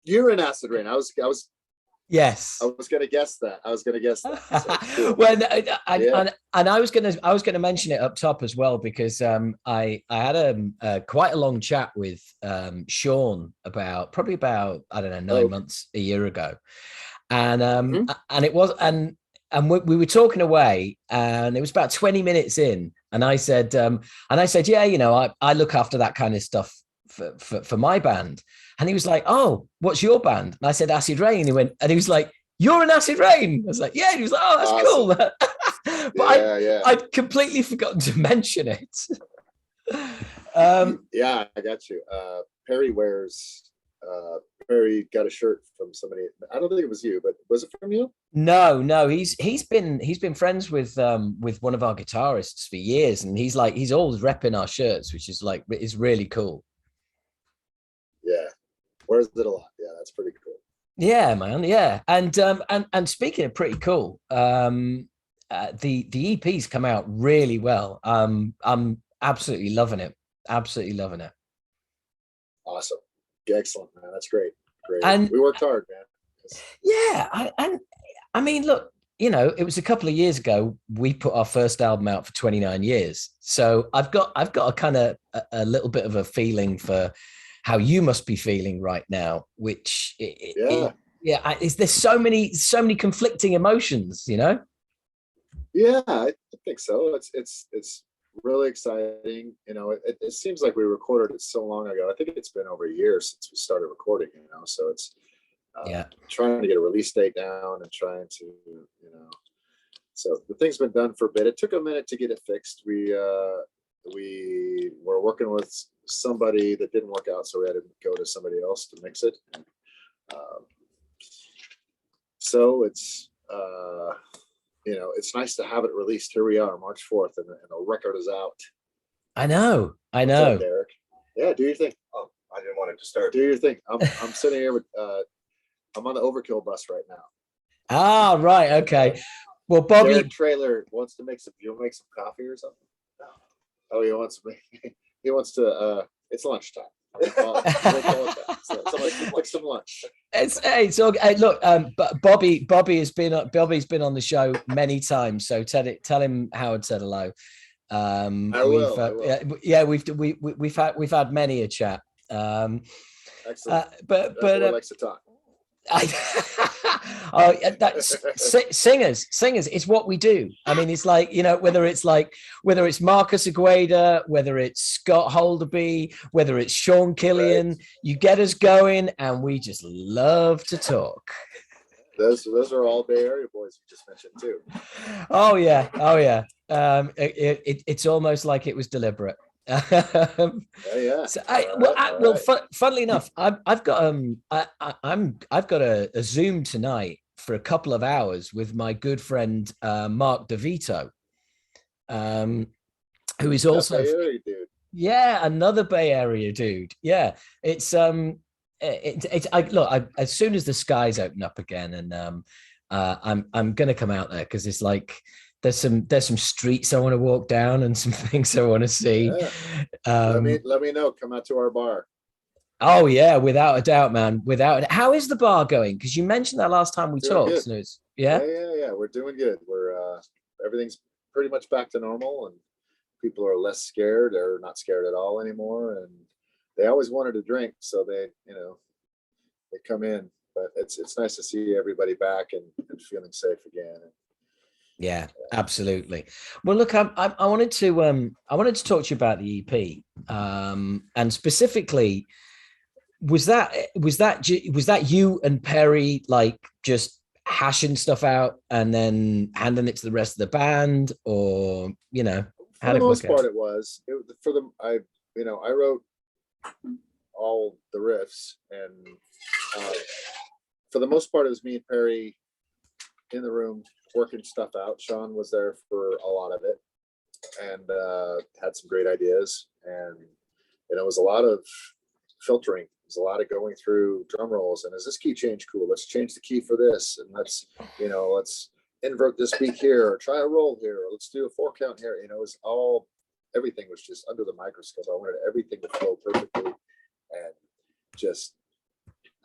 You're in Acid Rain. I was Yes. I was gonna guess that. So, cool. Well, Yeah. and I was gonna mention it up top as well because I had quite a long chat with Sean probably about I don't know 9 months a year ago, and it was and we were talking away, and it was about 20 minutes in, and I said yeah, you know, I look after that kind of stuff for my band. And he was like, "Oh, what's your band?" And I said, "Acid Rain." And he was like, "You're in Acid Rain?" I was like, "Yeah." And he was like, "Oh, that's awesome. cool." But I'd completely forgotten to mention it. Yeah, I got you. Perry Perry got a shirt from somebody. I don't think it was you, but was it from you? No, he's been friends with one of our guitarists for years, and he's always repping our shirts, which is really cool. Yeah, wears it a lot. Yeah, that's pretty cool. Yeah, man. Yeah, and speaking of pretty cool, the EP's come out really well. I'm absolutely loving it. Absolutely loving it. Awesome. Excellent, man. That's great. Great. And we worked hard, man. Yeah, I mean, look, you know, it was a couple of years ago we put our first album out for 29 years. So I've got a kind of a little bit of a feeling for how you must be feeling right now, which is there's so many conflicting emotions, you know? Yeah, I think so. It's really exciting. You know, it seems like we recorded it so long ago. I think it's been over a year since we started recording, you know, so it's trying to get a release date down and trying to, you know, so the thing's been done for a bit. It took a minute to get it fixed. We were working with somebody that didn't work out, so we had to go to somebody else to mix it. So it's you know, it's nice to have it released. Here we are, March 4th, and the record is out. I know. What's up, Derek? Yeah, do your thing. Oh, I didn't want it to start. Do your thing. I'm sitting here with I'm on the Overkill bus right now. Ah, right. Okay. Well, Bobby Derek Trailer wants to make some. You'll make some coffee or something. No. Oh, he wants to. He wants to. It's lunchtime. So like some lunch. Look, Bobby's been on the show many times, so tell him Howard said hello. I will. Yeah, we've had many a chat. Excellent. But likes to talk. Singers, it's what we do. I mean, it's like, you know, whether it's Marcus Agueda, whether it's Scott Holderby, whether it's Sean Killian, right. You get us going, and we just love to talk. Those are all Bay Area boys you just mentioned too. Oh yeah. It's almost like it was deliberate. Yeah. So funnily enough, I've got a Zoom tonight for a couple of hours with my good friend Mark DeVito, who is also Bay Area dude. Yeah, another Bay Area dude. Yeah, it's as soon as the skies open up again, and I'm gonna come out there because it's like. There's some streets I want to walk down and some things I want to see. Yeah. Let me know. Come out to our bar. Oh yeah, without a doubt, man. How is the bar going? Because you mentioned that last time we talked, Snooze. Yeah. We're doing good. We're everything's pretty much back to normal, and people are less scared or not scared at all anymore. And they always wanted to drink, so they come in. But it's nice to see everybody back and feeling safe again. Yeah, absolutely. Well, look, I wanted to talk to you about the EP, and specifically, was that you and Perry like just hashing stuff out and then handing it to the rest of the band, or you know, for the most part, it was. I wrote all the riffs, and for the most part, it was me and Perry in the room working stuff out. Sean was there for a lot of it, and had some great ideas, and it was a lot of filtering. It was a lot of going through drum rolls, and is this key change cool? Let's change the key for this, and let's invert this beat here, or try a roll here, or let's do a 4-count here. It was everything was just under the microscope. I wanted everything to flow perfectly, and just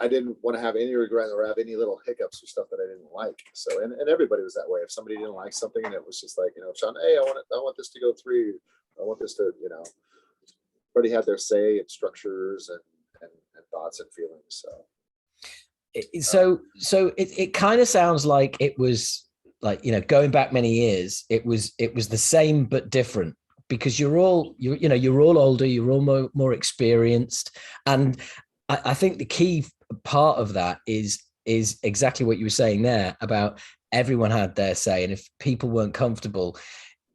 I didn't want to have any regret or have any little hiccups or stuff that I didn't like. So, and everybody was that way. If somebody didn't like something and it was just like, Sean, hey, I want this to go 3. I want this to, everybody had their say and structures and thoughts and feelings. So, it kind of sounds like it was like, going back many years, it was the same but different, because you're all older, you're all more experienced. And I think the key part of that is exactly what you were saying there about everyone had their say. And if people weren't comfortable,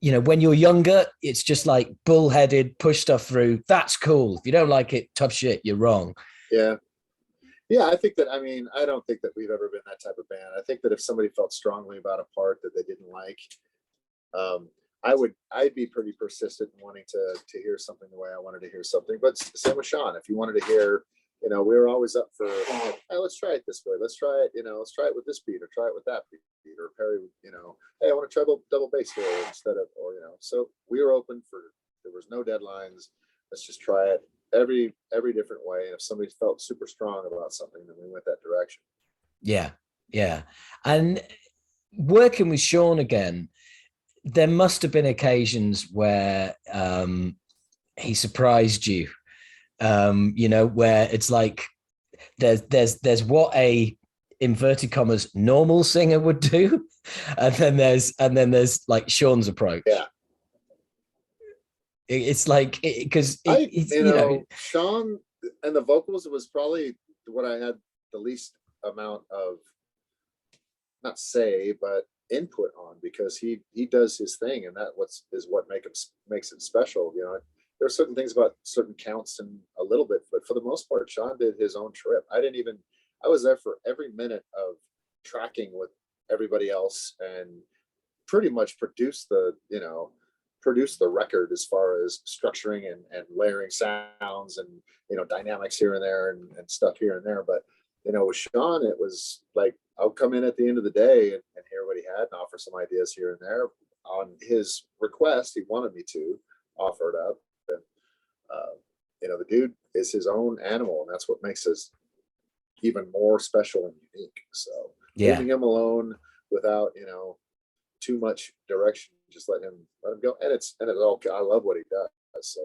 when you're younger, it's just like bullheaded, push stuff through. That's cool. If you don't like it, tough shit, you're wrong. Yeah. Yeah, I think that, I don't think that we've ever been that type of band. I think that if somebody felt strongly about a part that they didn't like, I'd be pretty persistent in wanting to hear something the way I wanted to hear something. But same with Sean. If you wanted to hear, we were always up for, hey, let's try it this way. Let's try it, let's try it with this beat or try it with that beat. Or Perry, hey, I want to try double bass here instead of, so we were open for, there was no deadlines. Let's just try it every different way. And if somebody felt super strong about something, then we went that direction. Yeah. And working with Sean again, there must have been occasions where he surprised you, where it's like there's what a inverted commas normal singer would do, and then there's like Sean's approach. Yeah. It's like, because Sean and the vocals was probably what I had the least amount of, not say, but input on, because he does his thing, and that is what makes it special. There are certain things about certain counts and a little bit, but for the most part, Sean did his own trip. I was there for every minute of tracking with everybody else and pretty much produced the record as far as structuring and layering sounds and, dynamics here and there and stuff here and there. But, with Sean, it was like, I'll come in at the end of the day and hear what he had and offer some ideas here and there on his request. He wanted me to offer it up. And, the dude is his own animal, and that's what makes us even more special and unique. So leaving him alone without, too much direction, just let him go. And it's all, I love what he does. So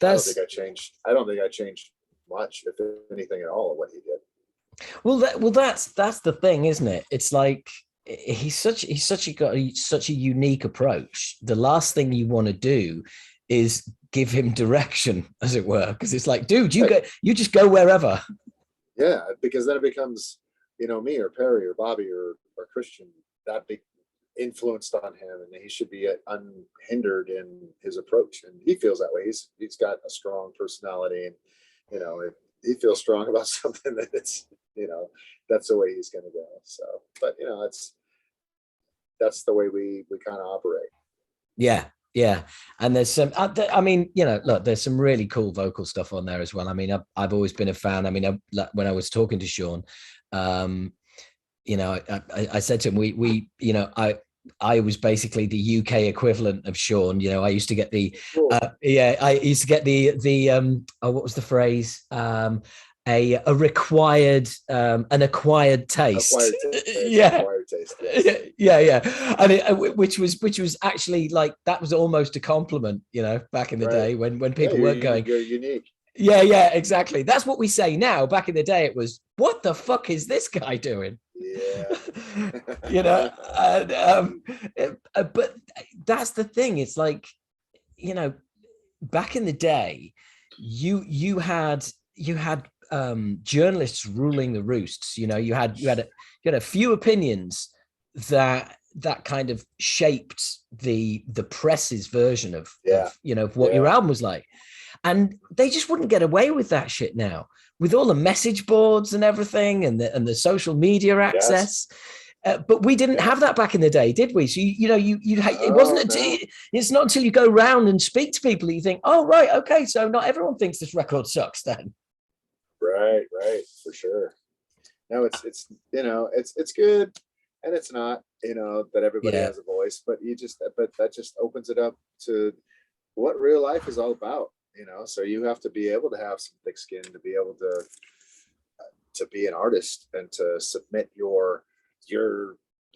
I don't think I changed much, if anything at all, of what he did. Well, that's the thing, isn't it? It's like, he's such a unique approach. The last thing you want to do is give him direction, as it were, because it's like, dude, you just go wherever. Yeah, because then it becomes, me or Perry or Bobby or Christian, that big influenced on him, and he should be unhindered in his approach. And he feels that way. He's got a strong personality, and if he feels strong about something, that it's that's the way he's going to go. So, but that's the way we kind of operate. Yeah. And there's some, look, there's some really cool vocal stuff on there as well. I've always been a fan. When I was talking to Sean, I said to him, I was basically the UK equivalent of Sean. I used to get the, what was the phrase? A required, an acquired taste. Acquired taste. Yeah. And which was actually like, that was almost a compliment, back in the day when people weren't going, you're unique. Yeah, exactly. That's what we say now. Back in the day, it was, what the fuck is this guy doing? Yeah. But that's the thing. It's like, back in the day, you had journalists ruling the roosts. You had a few opinions that kind of shaped the press's version of what your album was like. And they just wouldn't get away with that shit now, with all the message boards and everything, and the social media access. Yes. But we didn't have that back in the day, did we? So it wasn't. It's not until you go round and speak to people that you think, oh right, okay, so not everyone thinks this record sucks then. Right, for sure. No, it's good, and it's not. That everybody has a voice, but that just opens it up to what real life is all about. so you have to be able to have some thick skin to be able to be an artist and to submit your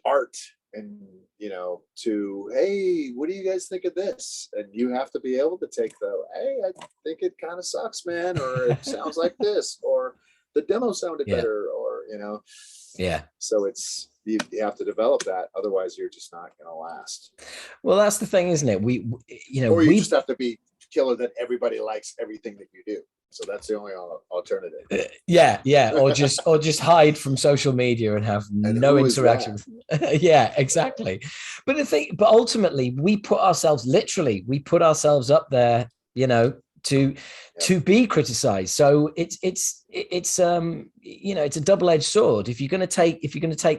art and to, hey, what do you guys think of this? And you have to be able to take hey, I think it kind of sucks, man, or it sounds like this, or the demo sounded better, or so it's you have to develop that, otherwise you're just not going to last. Well, that's the thing, isn't it? Or you just have to be killer that everybody likes everything that you do. So that's the only alternative. Or just hide from social media and have no interaction. Yeah, exactly. But ultimately, we put ourselves up there, to be criticized. So it's a double-edged sword. If you're going to take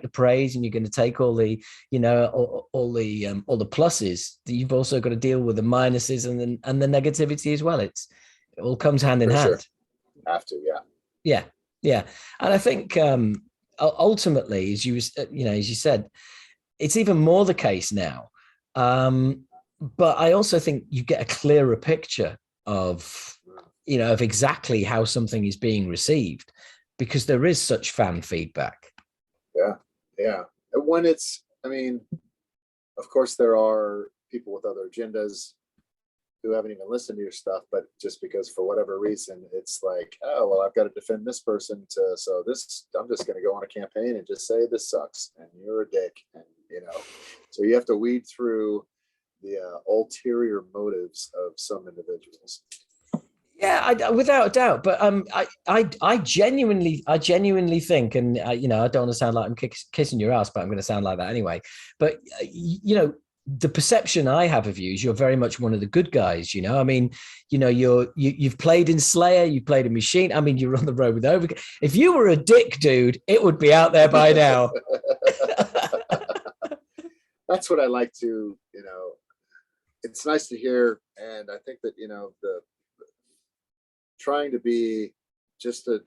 the praise and you're going to take all the all the pluses, you've also got to deal with the minuses and the negativity as well. It all comes hand in hand. Have to, yeah. And I think ultimately, as you said, it's even more the case now. But I also think you get a clearer picture of exactly how something is being received, because there is such fan feedback. Yeah. When it's, of course there are people with other agendas who haven't even listened to your stuff, but just because for whatever reason it's like, oh well, I've got to defend this person, so I'm just going to go on a campaign and just say this sucks and you're a dick, and so you have to weed through the ulterior motives of some individuals. Yeah, without a doubt. But I genuinely think, and I don't want to sound like I'm kissing your ass, but I'm going to sound like that anyway. But the perception I have of you is you're very much one of the good guys. You've played in Slayer, you played in Machine. You're on the road with Overkill. If you were a dick, dude, it would be out there by now. That's what I like to, it's nice to hear. And I think that, the trying to be just I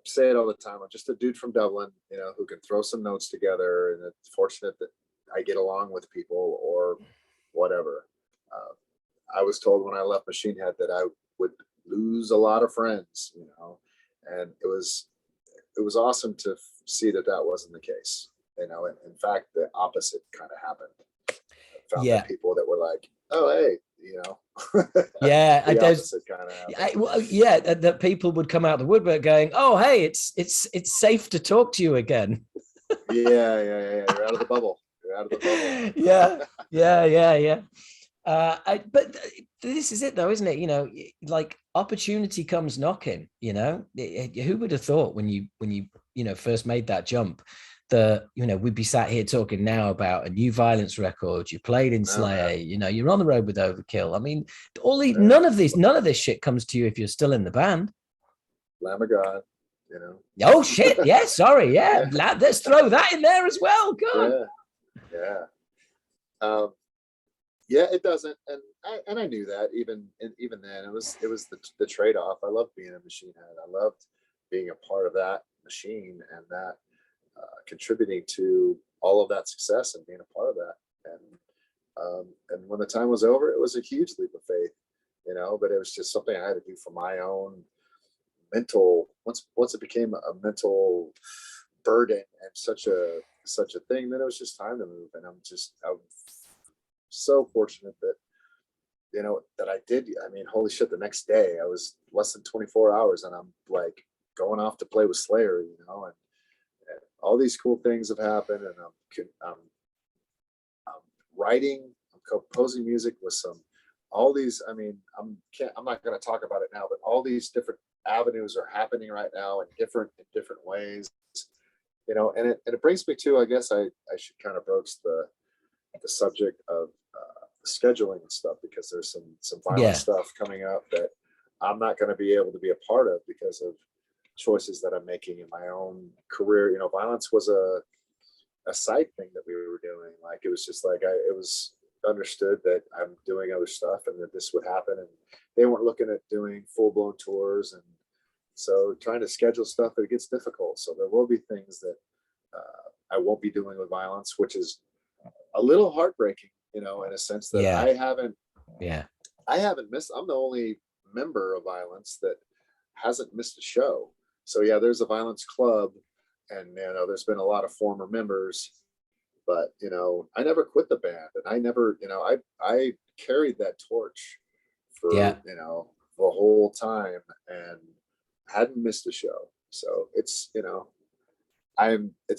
say it all the time, I'm just a dude from Dublin, who can throw some notes together, and it's fortunate that I get along with people or whatever. I was told when I left Machine Head that I would lose a lot of friends, and it was awesome to see that wasn't the case. And in fact, the opposite kind of happened. I found that people that were like, oh, hey, that people would come out the woodwork going, oh, hey, it's safe to talk to you again. Yeah. You're out of the bubble. Yeah. But this is it, though, isn't it? Like opportunity comes knocking. Who would have thought when you first made that jump that we'd be sat here talking now about a new Vio-Lence record. You played in Slayer. You're on the road with Overkill. None of this shit comes to you if you're still in the band. Lamb of God. Oh shit! Yeah, sorry. Yeah, let's throw that in there as well. God. Yeah. It doesn't, and I knew that even then. It was the trade off. I loved being a Machine Head. I loved being a part of that machine and that contributing to all of that success and being a part of that. And when the time was over, it was a huge leap of faith, But it was just something I had to do for my own mental. Once it became a mental burden and such a thing, then it was just time to move. And I'm so fortunate that that I did. Holy shit, the next day I was less than 24 hours and I'm like going off to play with Slayer, and all these cool things have happened, and I'm writing, I'm composing music with all these. I'm not going to talk about it now, but all these different avenues are happening right now in different ways, and it brings me to, I guess I should kind of broach the subject of scheduling and stuff, because there's some violent stuff coming up that I'm not going to be able to be a part of because of choices that I'm making in my own career. Vio-Lence was a side thing that we were doing. Like, it was just like, it was understood that I'm doing other stuff and that this would happen, and they weren't looking at doing full-blown tours, and so trying to schedule stuff, it gets difficult. So there will be things that I won't be doing with Vio-Lence, which is a little heartbreaking, in a sense that I haven't I haven't missed. I'm the only member of Vio-Lence that hasn't missed a show. So yeah, there's a Vio-Lence club, and there's been a lot of former members, but I never quit the band, and I never, I carried that torch for Yeah. the whole time, and hadn't missed a show. So it's a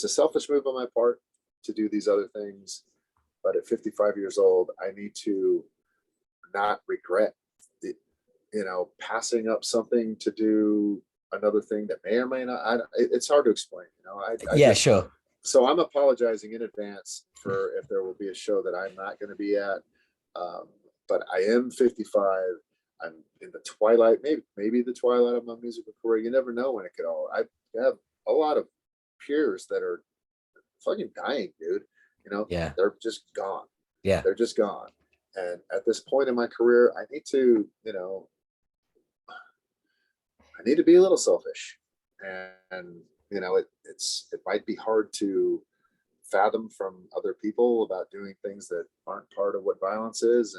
selfish move on my part to do these other things, but at 55 years old, I need to not regret the, passing up something to do another thing that may or may not. It's hard to explain. I Yeah, just, sure. so I'm apologizing in advance for if there will be a show that I'm not going to be at. But I am 55. I'm in the twilight, maybe the twilight of my musical career. You never know when it could all. I have a lot of peers that are fucking dying, dude. Yeah. They're just gone. Yeah. They're just gone. And at this point in my career, I need to, I need to be a little selfish. And it might be hard to fathom from other people about doing things that aren't part of what Vio-Lence is.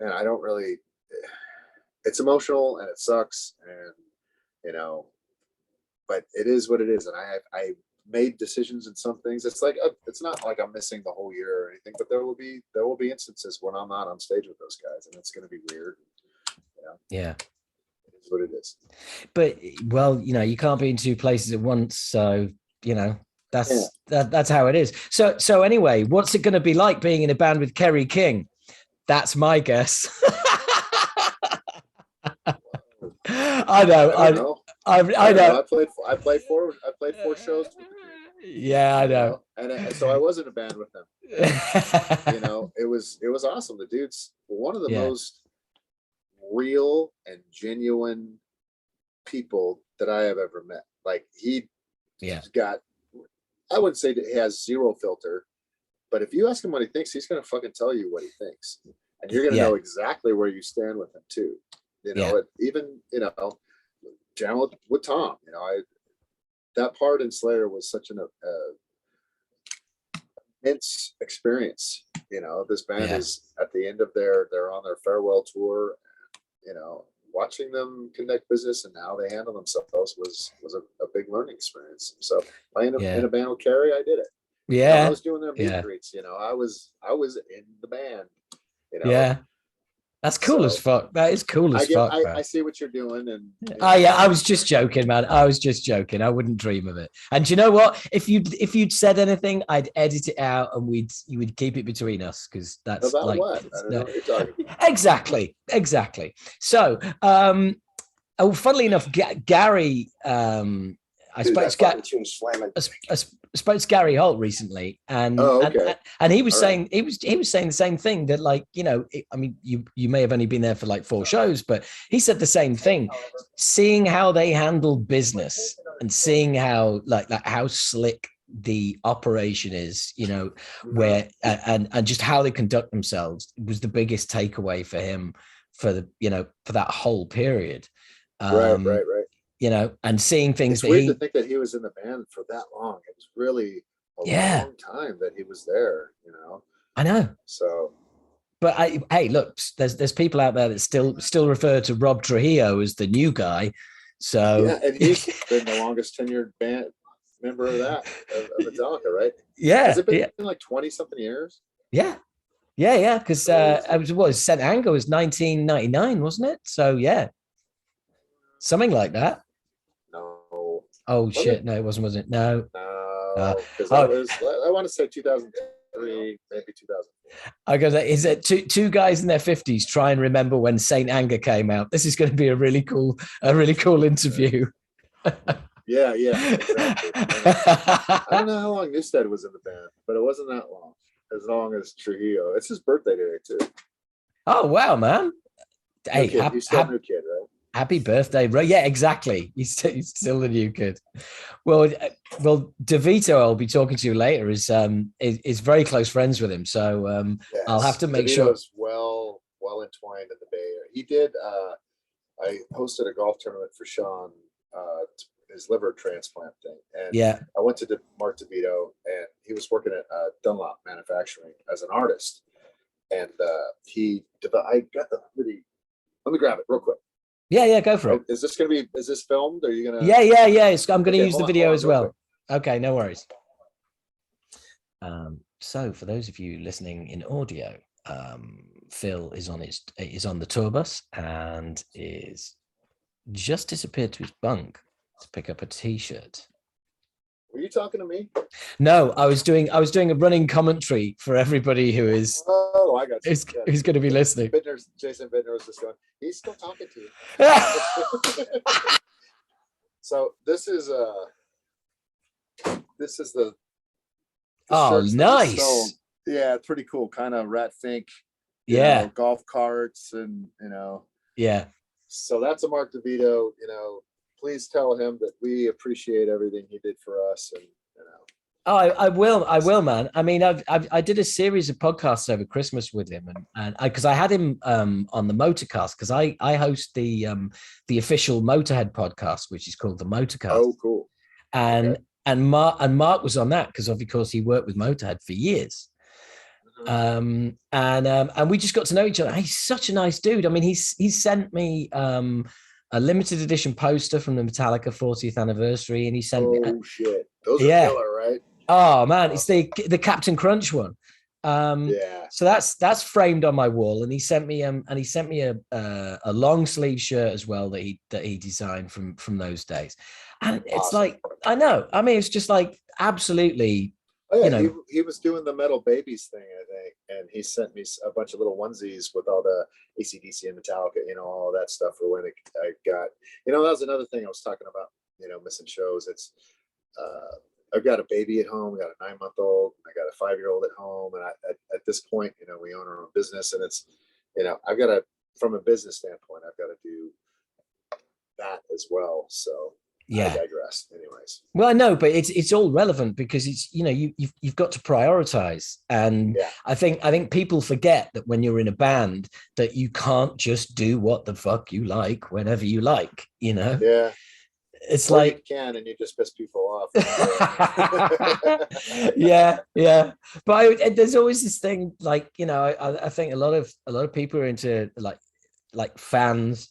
And I don't really, it's emotional and it sucks. And, but it is what it is. And I made decisions in some things. It's like, it's not like I'm missing the whole year or anything, but there will be instances when I'm not on stage with those guys, and it's going to be weird. Yeah. It is what it is. But well, you can't be in two places at once. So, that's how it is. So anyway, what's it going to be like being in a band with Kerry King? That's my guess. I know. I know. I know. I played 4 shows with the dude. Yeah, I know. And so I was in a band with them. It was awesome. The dude's one of the most real and genuine people that I have ever met. Like he's got, I wouldn't say that he has zero filter, but if you ask him what he thinks, he's going to fucking tell you what he thinks. And you're going to know exactly where you stand with him too. Even, jam with Tom, that part in Slayer was such an immense experience. This band is at the end of they're on their farewell tour, watching them conduct business and how they handle themselves was a big learning experience. So playing in a band with Kerry, I did it. Yeah. I was doing their meet and greets, I was in the band, Yeah. That's cool as fuck. That is cool as fuck. I see what you're doing, and I was just joking, man. I was just joking. I wouldn't dream of it. And you know what? If you'd said anything, I'd edit it out, and you would keep it between us, because that's about like what? I don't know what you're talking about. Exactly. So, funnily enough, Gary, I spoke to Gary Holt recently, and he was saying he was saying the same thing, that you may have only been there for like 4 shows, but he said the same thing, seeing how they handled business and seeing how how slick the operation is, where and just how they conduct themselves was the biggest takeaway for him for that whole period. Right. And seeing things it's weird to think that he was in the band for that long. It was really a long time that he was there, I know. So, but hey, look, there's people out there that still refer to Rob Trujillo as the new guy. So yeah, and he's been the longest tenured band member of Metallica, right? Yeah. Has it been like 20 something years? Yeah. Because St. Anger was 1999, wasn't it? So yeah, something like that. No. Oh shit! No, it wasn't. Was it? No. Because I want to say 2003, maybe 2004. I go. Is it two guys in their 50s try and remember when Saint Anger came out? This is going to be a really cool interview. Yeah, exactly. I don't know how long Newstead was in the band, but it wasn't that long. As long as Trujillo. It's his birthday today too. Oh wow, man! Hey, he's still a new kid, right? Happy birthday, bro. Yeah, exactly. He's still a new kid. Well, DeVito, I'll be talking to you later, is very close friends with him. So yes, I'll have to make sure. DeVito's well entwined in the Bay Area. He did. I hosted a golf tournament for Sean, his liver transplant thing. And I went to Mark DeVito, and he was working at Dunlop Manufacturing as an artist. and I got the hoodie. Let me grab it real quic. Yeah, go for it. Is this filmed? Are you gonna? Yeah. I'm going to use the video as well. Quick. Okay, no worries. So for those of you listening in audio, Phil is on the tour bus and is just disappeared to his bunk to pick up a t-shirt. Were you talking to me? No, I was doing a running commentary for everybody who is. Oh, I got you. Who's going to be listening. Jason Bittner was just going, he's still talking to you. So this is the nice. Yeah, it's pretty cool. Kind of Rat Fink. Yeah. Golf carts and Yeah. So that's a Mark DeVito. Please tell him that we appreciate everything he did for us, and Oh, I will, man. I mean, I did a series of podcasts over Christmas with him, and because I had him on the Motorcast, because I host the official Motorhead podcast, which is called the Motorcast. Oh, cool. And Mark was on that because of course he worked with Motorhead for years. And we just got to know each other. He's such a nice dude. I mean, he's sent me a limited edition poster from the Metallica 40th anniversary, and he sent me. Oh shit, those are killer, right? Oh man, it's the Captain Crunch one. So that's framed on my wall, and he sent me a long sleeve shirt as well that he designed from those days. And it's awesome. Like, I know. I mean, it's just like absolutely. Oh, yeah, he was doing the Metal Babies thing, I think, and he sent me a bunch of little onesies with all the AC/DC and Metallica, all that stuff for when I got, that was another thing I was talking about, missing shows. It's, I've got a baby at home, I got a 9-month-old, I got a 5-year-old at home, and at this point, we own our own business, and it's, I've got to, from a business standpoint, I've got to do that as well. So. Yeah, I digress. Anyways, well, I know, but it's all relevant because it's you've got to prioritize, and I think people forget that when you're in a band that you can't just do what the fuck you like whenever you like. Yeah, it's like you can, and you just piss people off. yeah, but there's always this thing, like I think a lot of people are into like fans.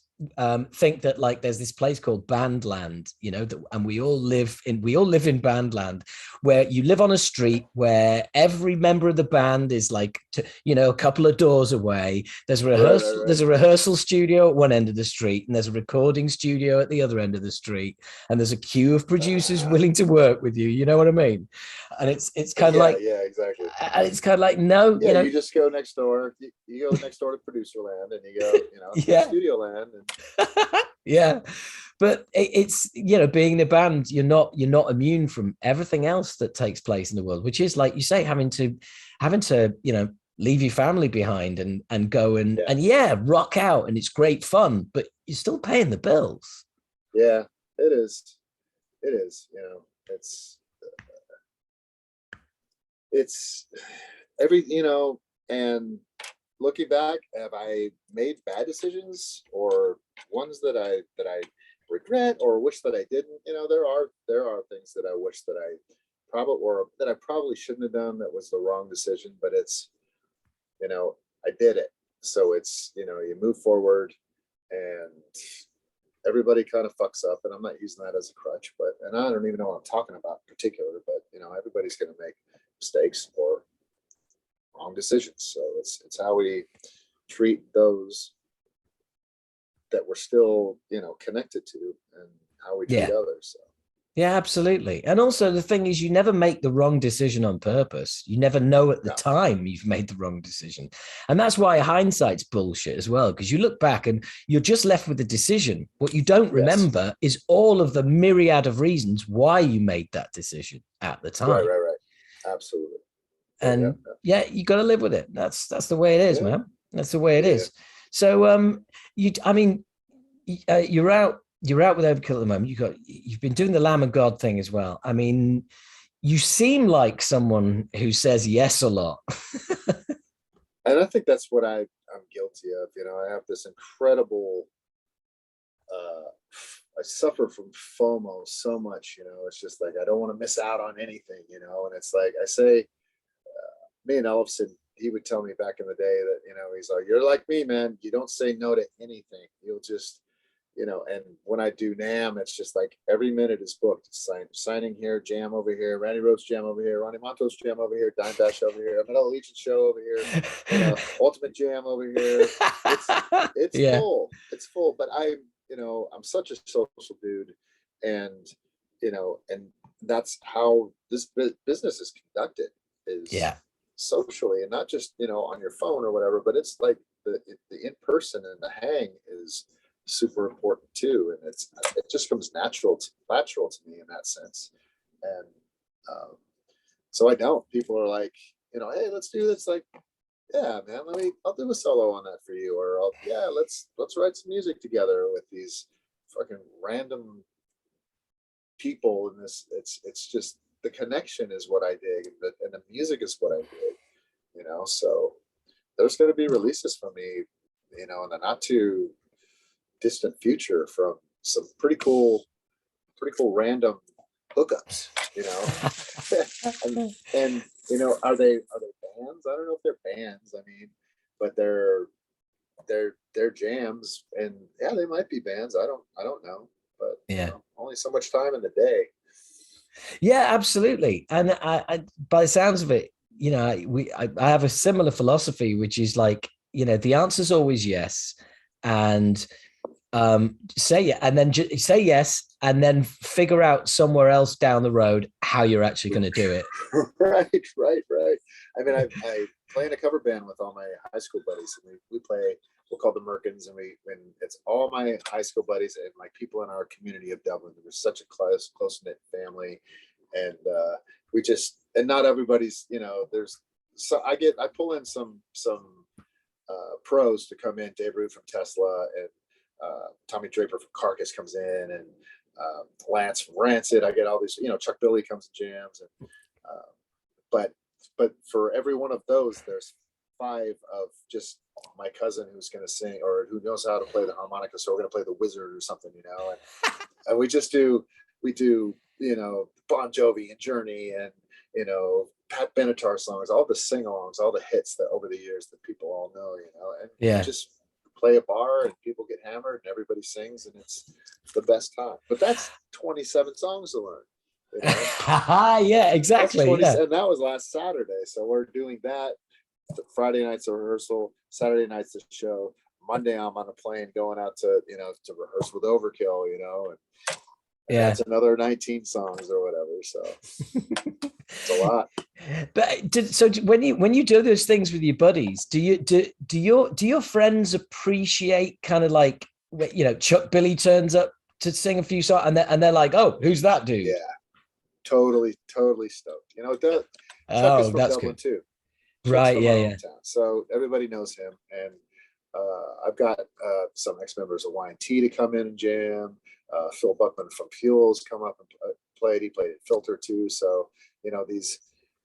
Think that like there's this place called Bandland, and we all live in Bandland, where you live on a street where every member of the band is like, a couple of doors away. There's a rehearsal. Right. There's a rehearsal studio at one end of the street, and there's a recording studio at the other end of the street, and there's a queue of producers willing to work with you. You know what I mean? And it's kind of like, yeah, exactly. And it's kind of like, no, you just go next door. You go next door to producer land, and you go, studio land. Yeah, but it's being in a band, you're not immune from everything else that takes place in the world, which is, like you say, having to leave your family behind and go and rock out, and it's great fun, but you're still paying the bills. Yeah, it is it's every and looking back, have I made bad decisions or ones that I regret or wish that I didn't? There are things that I wish that I probably shouldn't have done, that was the wrong decision, but it's, I did it. So it's, you move forward, and everybody kind of fucks up, and I'm not using that as a crutch, and I don't even know what I'm talking about in particular, but everybody's going to make mistakes or wrong decisions. So it's how we treat those that we're still connected to, and how we treat others. So. Yeah, absolutely. And also the thing is, you never make the wrong decision on purpose. You never know at the time you've made the wrong decision. And that's why hindsight's bullshit as well, because you look back and you're just left with the decision. What you don't remember is all of the myriad of reasons why you made that decision at the time. Right. Absolutely. And you got to live with it. That's the way it is, man. That's the way it is. So you're out with Overkill at the moment. You've been doing the Lamb of God thing as well. I mean, you seem like someone who says yes a lot. And I think that's what I'm guilty of. I have this incredible I suffer from FOMO so much, it's just like, I don't want to miss out on anything, and it's like I say, me and Ellefson, he would tell me back in the day that, he's like, you're like me, man. You don't say no to anything. You'll just, and when I do NAMM, it's just like every minute is booked. It's signing here, jam over here, Randy Rhoads jam over here, Ronnie Montos jam over here, Dime Dash over here, Metal Legion show over here, Ultimate Jam over here. It's Yeah. full. It's full. But I'm such a social dude, and and that's how this business is conducted, is Yeah. socially, and not just on your phone or whatever. But it's like the in person and the hang is super important too, and it just comes natural to me in that sense. And so I don't. People are like, hey, let's do this. Like, yeah, man, I'll do a solo on that for you, or let's write some music together with these fucking random people. And this, it's just the connection is what I dig, and the music is what I dig. So there's going to be releases from me, in the not too distant future, from some pretty cool random hookups, and are they bands? I don't know if they're bands. I mean, but they're jams, and yeah, they might be bands. I don't know, but Yeah. only so much time in the day. Yeah, absolutely. And I by the sounds of it, I have a similar philosophy, which is like, the answer is always yes. And say yeah, and then say yes, and then figure out somewhere else down the road how you're actually going to do it. Right. I mean, I play in a cover band with all my high school buddies, and we play. We're called the Merkins, and it's all my high school buddies and like people in our community of Dublin. There's such a close knit family, and we just, and not everybody's, there's, so I pull in some pros to come in. Dave Root from Tesla, and Tommy Draper from Carcass comes in, and Lance from Rancid. I get all these, Chuck Billy comes and jams, and but for every one of those, there's 5 of just my cousin who's going to sing, or who knows how to play the harmonica. So we're going to play the Wizard or something, and we do Bon Jovi and Journey, and Pat Benatar songs, all the sing-alongs, all the hits that over the years that people all know, and Yeah. just play a bar and people get hammered and everybody sings, and it's the best time. But that's 27 songs to learn. Yeah, exactly. Yeah. And that was last Saturday. So we're doing that. Friday night's a rehearsal, Saturday night's the show. Monday I'm on a plane going out to to rehearse with Overkill, and Yeah. that's another 19 songs or whatever. So it's a lot. But so when you do those things with your buddies, do your friends appreciate kind of like, Chuck Billy turns up to sing a few songs, and they're like, oh, who's that dude? Yeah, totally stoked. Chuck is from that's Dublin good. too. Right. Chuck's from Yeah. our Yeah. hometown, so everybody knows him. And I've got some ex-members of Y&T to come in and jam. Phil Buckman from Fuels come up and played. He played at Filter too. So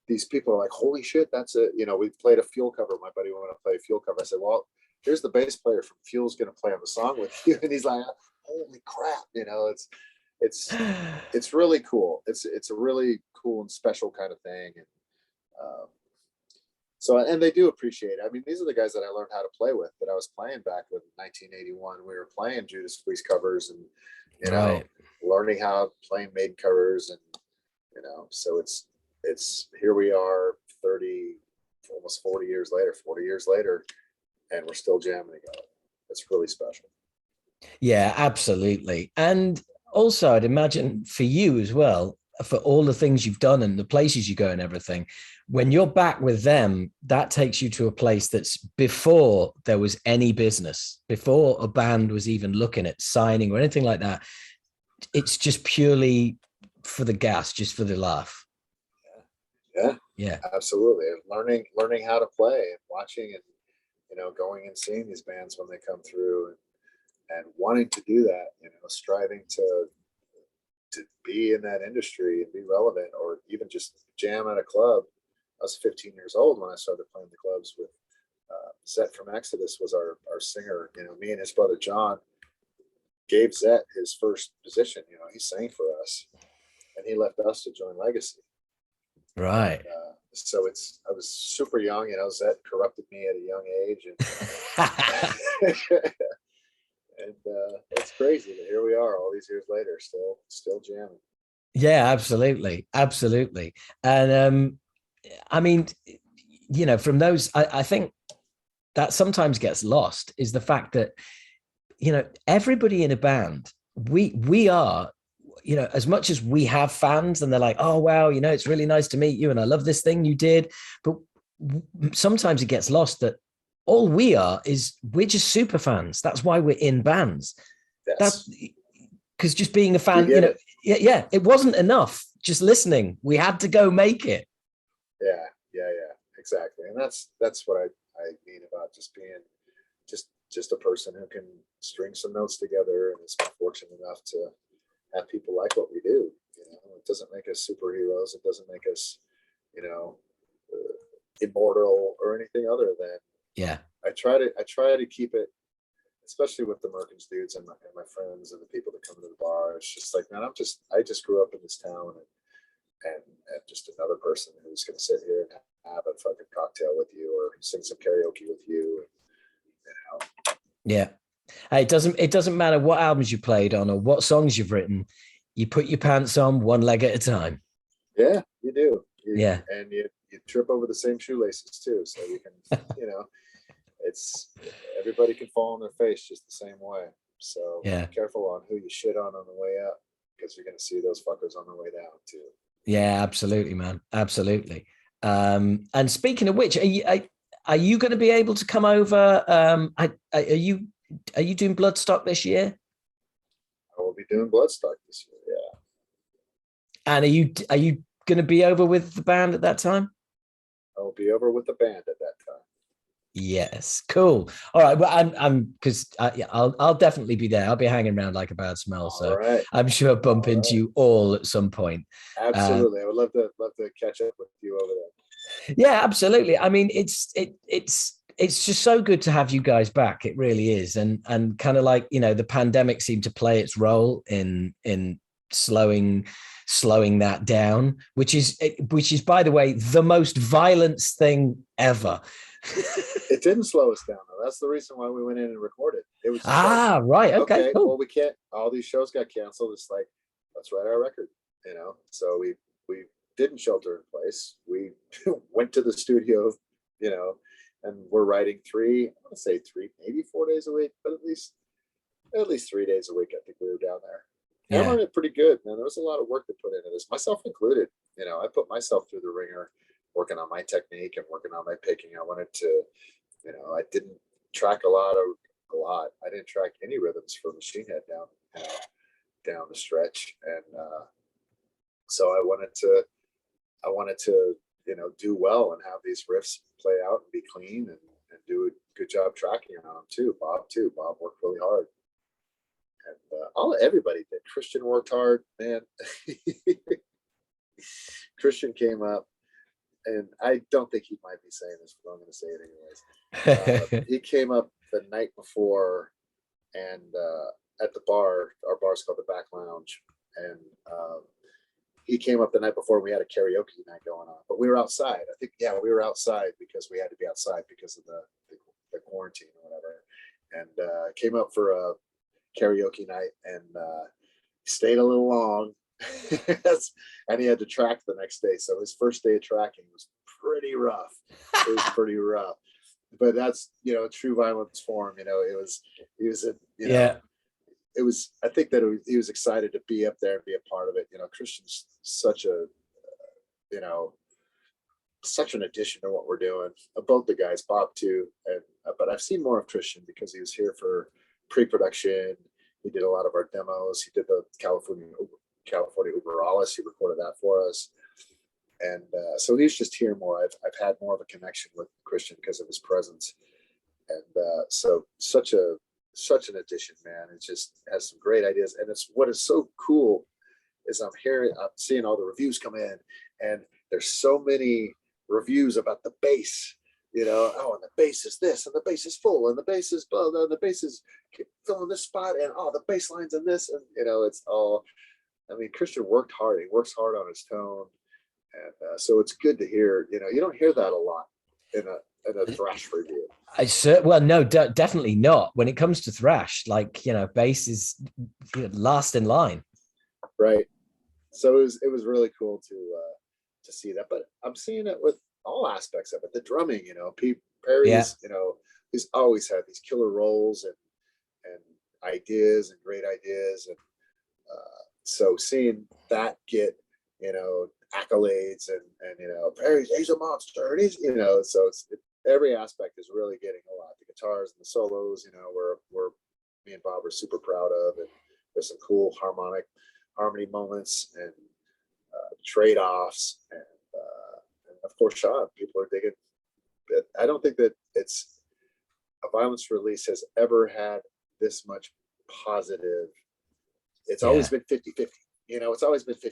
these people are like, holy shit, that's it. We played a Fuel cover. My buddy wanted to play a Fuel cover. I said, well, here's the bass player from Fuel's going to play on the song with you. And he's like, holy crap. It's really cool. It's a really cool and special kind of thing. And so, and they do appreciate it. I mean, these are the guys that I learned how to play with, that I was playing back in 1981. We were playing Judas Priest covers, and Right. learning how to play Maiden covers, and so it's here we are, 30, almost 40 years later, and we're still jamming together. It's really special. Yeah, absolutely. And also, I'd imagine for you as well, for all the things you've done and the places you go and everything, when you're back with them, that takes you to a place that's before there was any business, before a band was even looking at signing or anything like that. It's just purely for the gas, just for the laugh. Yeah, absolutely. And learning how to play, and watching, and going and seeing these bands when they come through, and wanting to do that, striving to be in that industry and be relevant, or even just jam at a club. I was 15 years old when I started playing the clubs with Zet from Exodus was our singer. Me and his brother John gave Zet his first position. He sang for us, and he left us to join Legacy. Right. So I was super young, Zed corrupted me at a young age, and it's crazy that here we are all these years later, still jamming. Yeah, absolutely. Absolutely. And I mean, from those, I think that sometimes gets lost is the fact that, everybody in a band, we are, as much as we have fans and they're like, oh, wow, it's really nice to meet you. And I love this thing you did. But sometimes it gets lost that all we are is we're just super fans. That's why we're in bands. Yes. That's because just being a fan, it wasn't enough just listening. We had to go make it. Yeah, exactly. And that's what I mean about just being just a person who can string some notes together and is fortunate enough to have people like what we do. It doesn't make us superheroes. It doesn't make us, immortal or anything other than. Yeah. I try to keep it, especially with the Merkins dudes and my friends and the people that come to the bar. It's just like, man, I just grew up in this town and just another person who's going to sit here and have a fucking cocktail with you or sing some karaoke with you. Yeah. It doesn't matter what albums you played on or what songs you've written. You put your pants on one leg at a time. Yeah, you do. And you trip over the same shoelaces too. So you can, it's everybody can fall on their face just the same way. So be careful on who you shit on the way up, because you're going to see those fuckers on the way down too. Yeah, absolutely, man. Absolutely. And speaking of which, are you going to be able to come over? Are you doing Bloodstock this year? I will be doing Bloodstock this year. Yeah. And are you going to be over with the band at that time? I will be over with the band at that time. Yes, cool. All right, well, I'm because I'll definitely be there. I'll be hanging around like a bad smell, so I'm sure I'll bump into you all at some point. Absolutely, I would love to catch up with you over there. Yeah, absolutely. I mean, it's just so good to have you guys back. It really is, and kind of like the pandemic seemed to play its role in slowing that down, which is by the way the most violent thing ever. It didn't slow us down though. That's the reason why we went in and recorded. It was right. Okay. Cool. Well, we can't. All these shows got canceled. It's like, let's write our record. So we didn't shelter in place. We went to the studio, and we're writing I want to say 3, maybe 4 days a week, but at least 3 days a week. I think we were down there. Hammering it pretty good, man. There was a lot of work to put into this, myself included. I put myself through the ringer, working on my technique and working on my picking. I wanted to, I didn't track a lot. I didn't track any rhythms for Machine Head down the stretch, and so I wanted to, do well and have these riffs play out and be clean and do a good job tracking on them too. Bob worked really hard. And everybody did. Christian worked hard, man. Christian came up, and I don't think he might be saying this, but I'm going to say it anyways. He came up the night before, and at the bar, our bar's called the Back Lounge, and he came up the night before. We had a karaoke night going on, but we were outside. I think, we were outside because we had to be outside because of the quarantine or whatever. And came up for a karaoke night, and stayed a little long. And he had to track the next day. So his first day of tracking was pretty rough. It was pretty rough. But that's, true violence form. It was it was, I think that he was excited to be up there and be a part of it. Christian's such a, such an addition to what we're doing. Both the guys, Bob too. But I've seen more of Christian because he was here for pre-production. He did a lot of our demos. He did the California Uberalis. He recorded that for us. And so he's just here more. I've had more of a connection with Christian because of his presence. And so such an addition, man. It just has some great ideas. And it's what is so cool is I'm seeing all the reviews come in, and there's so many reviews about the bass. And the bass is this, and the bass is full, and the bass is blah, and the bass is filling this spot, and the bass line's in this, and it's all. I mean, Christian worked hard. He works hard on his tone, And so it's good to hear. You know, you don't hear that a lot in a thrash review. Well, no, definitely not. When it comes to thrash, like, you know, bass is last in line. Right. So it was really cool to see that. But I'm seeing it with all aspects of it. The drumming, you know, Pete Yeah. Perry's, you know, he's always had these killer rolls and ideas and great ideas. And so seeing that get, you know, accolades and you know, Perry's, he's a monster. And he's, you know, so every aspect is really getting a lot. The guitars and the solos, you know, we're me and Bob are super proud of, and there's some cool harmony moments and trade-offs, and of course Sean, people are digging it. I don't think that it's a Vio-Lence release has ever had this much positive. It's always been 50-50. You know, it's always been 50-50.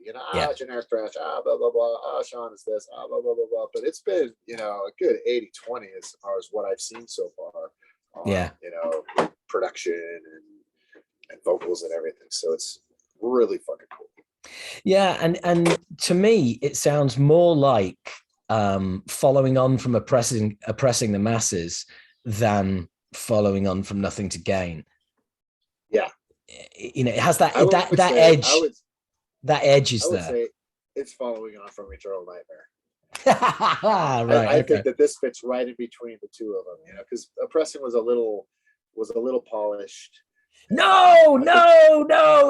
You know, generic thrash, blah, blah, blah. Sean is this, blah, blah, blah, blah. But it's been, you know, a good 80-20 as far as what I've seen so far on, you know, production and vocals and everything. So it's really fucking cool. Yeah, and to me, it sounds more like following on from oppressing the masses than following on from Nothing to Gain. Yeah, you know, it has that edge. That edge is there. I would say it's following on from Eternal Nightmare. Right. I think that this fits right in between the two of them. You know, because Oppressing was a little polished. No,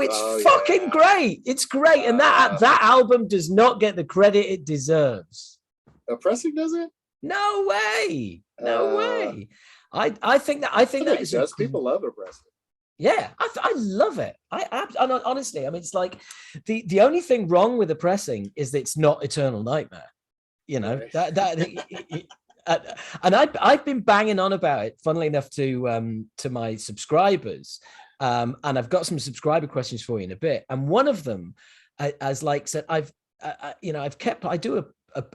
it's fucking great. It's great, and that album does not get the credit it deserves. Oppressing doesn't? No way. No way. I think that is does. People love Oppressing. Yeah, I love it. I honestly, I mean, it's like the only thing wrong with Oppressing is that it's not Eternal Nightmare. You know, and I've been banging on about it, funnily enough, to my subscribers. And I've got some subscriber questions for you in a bit. And one of them, as like said, I do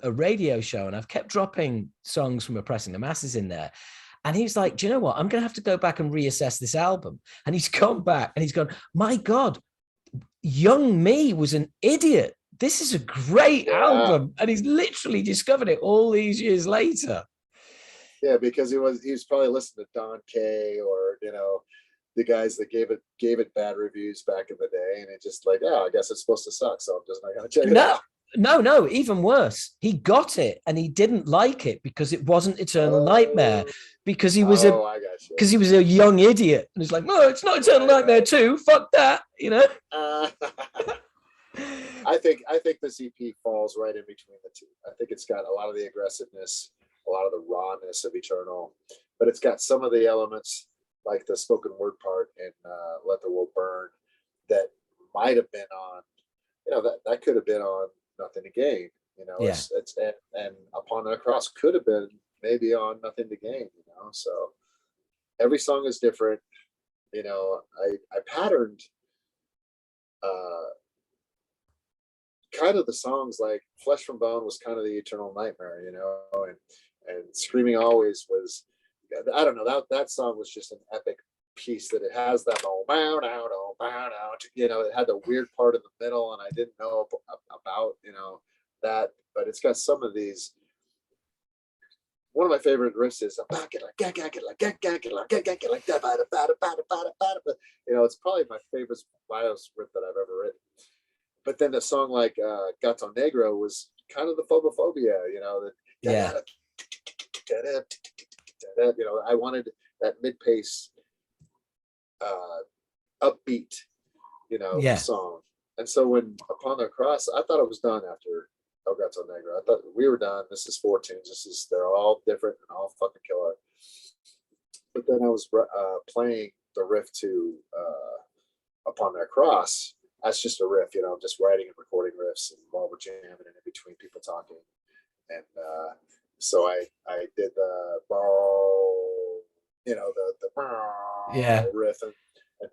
a radio show, and I've kept dropping songs from Oppressing the Masses in there. And he's like, do you know what? I'm going to have to go back and reassess this album. And he's gone back and he's gone, my God, Young Me was an idiot. This is a great album. And he's literally discovered it all these years later. Yeah, because he was probably listening to Don K or, you know, the guys that gave it bad reviews back in the day. And it just like, I guess it's supposed to suck. So I'm just not going to check it out. No, even worse. He got it and he didn't like it because it wasn't Eternal Nightmare, because he was he was a young idiot. And he's like, no, it's not Eternal Nightmare 2. Fuck that, you know. I think this EP falls right in between the two. I think it's got a lot of the aggressiveness, a lot of the rawness of Eternal, but it's got some of the elements like the spoken word part in Let the World Burn that might have been on, you know, that could have been on Nothing to Gain, you know. It's and Upon the Cross could have been maybe on Nothing to Gain, you know. So every song is different, you know. I patterned kind of the songs, like Flesh from Bone was kind of the Eternal Nightmare, you know, and Screaming Always was, I don't know, that song was just an epic piece, that it has that you know, it had the weird part in the middle, and I didn't know about, you know, that, but it's got some of these. One of my favorite riffs is, you know, it's probably my favorite Vio-Lence riff that I've ever written. But then a song like Gato Negro was kind of the phobophobia, you know, you know, I wanted that mid-pace upbeat, you know, song. And so when Upon the Cross, I thought it was done after El Gato Negro. I thought we were done. This is 4 tunes. They're all different and all fucking killer. But then I was playing the riff to Upon Their Cross. That's just a riff, you know, I'm just writing and recording riffs, and while we're jamming and in between people talking. And so I did the, you know, the riff, and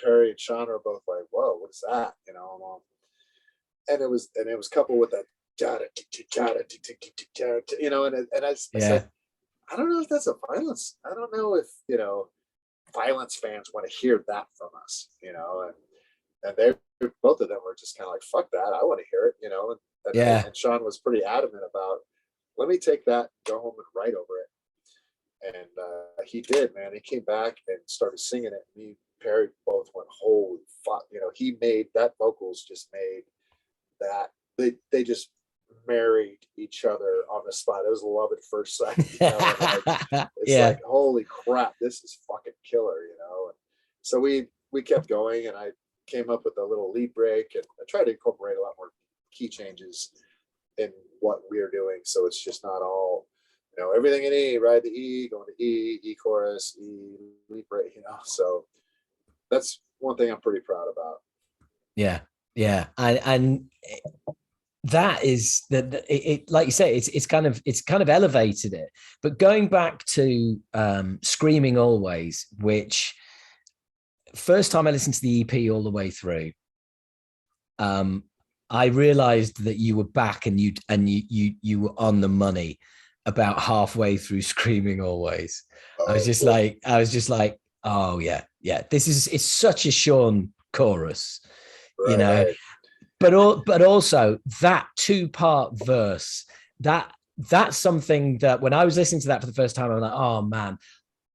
Perry and Sean are both like, whoa, what is that? You know, and it was coupled with that, you know, and I said, I don't know if that's a Vio-Lence. I don't know if, you know, Vio-Lence fans want to hear that from us, you know, and they both of them were just kind of like, fuck that, I want to hear it, you know. Yeah. And Sean was pretty adamant about, let me take that, go home and write over it. And he did, man. He came back and started singing it. Me and Perry both went, holy fuck. You know, he made that vocals just made that. They just married each other on the spot. It was love at first sight. You know? It's Yeah. like, holy crap, this is fucking killer, you know? And so we kept going, and I came up with a little lead break, and I tried to incorporate a lot more key changes in what we are doing. So it's just not all, you know, everything in E, ride the E, going to E chorus, E lead break, you know. So that's one thing I'm pretty proud about. Yeah. Yeah. And that is that it, like you say, it's kind of elevated it. But going back to Screaming Always, which first time I listened to the EP all the way through, I realized that you were back and you were on the money about halfway through Screaming Always. I was just like, oh yeah, it's such a Sean chorus, Right, you know. right. But also that 2-part verse, that's something that when I was listening to that for the first time, I'm like, oh man,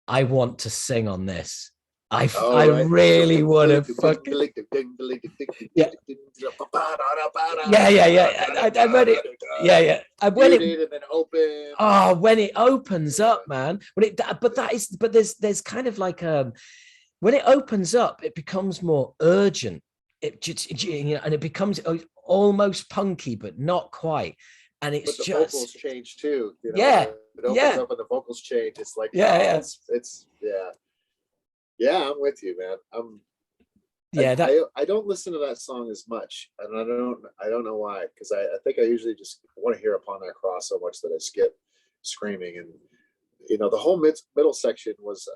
I want to sing on this. I really want to fucking yeah. I read it. Yeah. And when it open. Oh, when it opens up, man. But there's kind of like when it opens up, it becomes more urgent. It just, you know, and it becomes almost punky, but not quite. And it's but the just vocals change too. You know, yeah, it opens up and the vocals change. It's like it's yeah. I'm with you, man. I don't listen to that song as much, and I don't know why, because I think I usually just want to hear Upon That Cross so much that I skip Screaming. And you know, the whole middle section was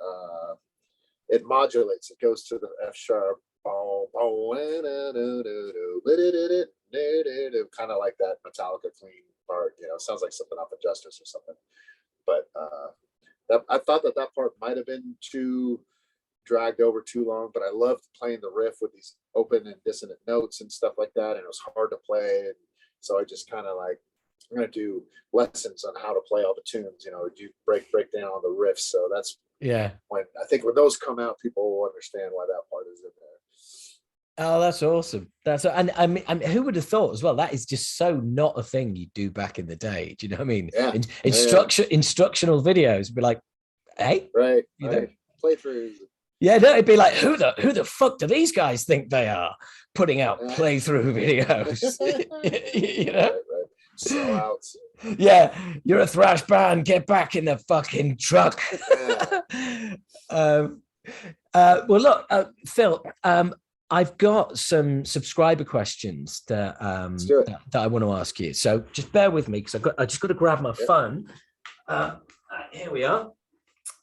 it modulates. It goes to the F sharp, kind of like that Metallica clean part. You know, sounds like something off of Justice or something. But I thought that part might have been too dragged over too long, but I loved playing the riff with these open and dissonant notes and stuff like that, and it was hard to play. And so I just kind of like, I'm gonna do lessons on how to play all the tunes, you know, do break down all the riffs. So that's when I think when those come out, people will understand why that part is in there. Oh, that's awesome. And I mean, who would have thought as well? That is just so not a thing you do back in the day. Do you know what I mean? Yeah. Instructional videos would be like, hey, right, you know, playthroughs. Yeah, no, it'd be like, who the fuck do these guys think they are putting out playthrough videos? You know, right. Sellouts. Yeah, you're a thrash band. Get back in the fucking truck. Well, look, Phil. I've got some subscriber questions that I want to ask you. So just bear with me because I just got to grab my phone. Here we are.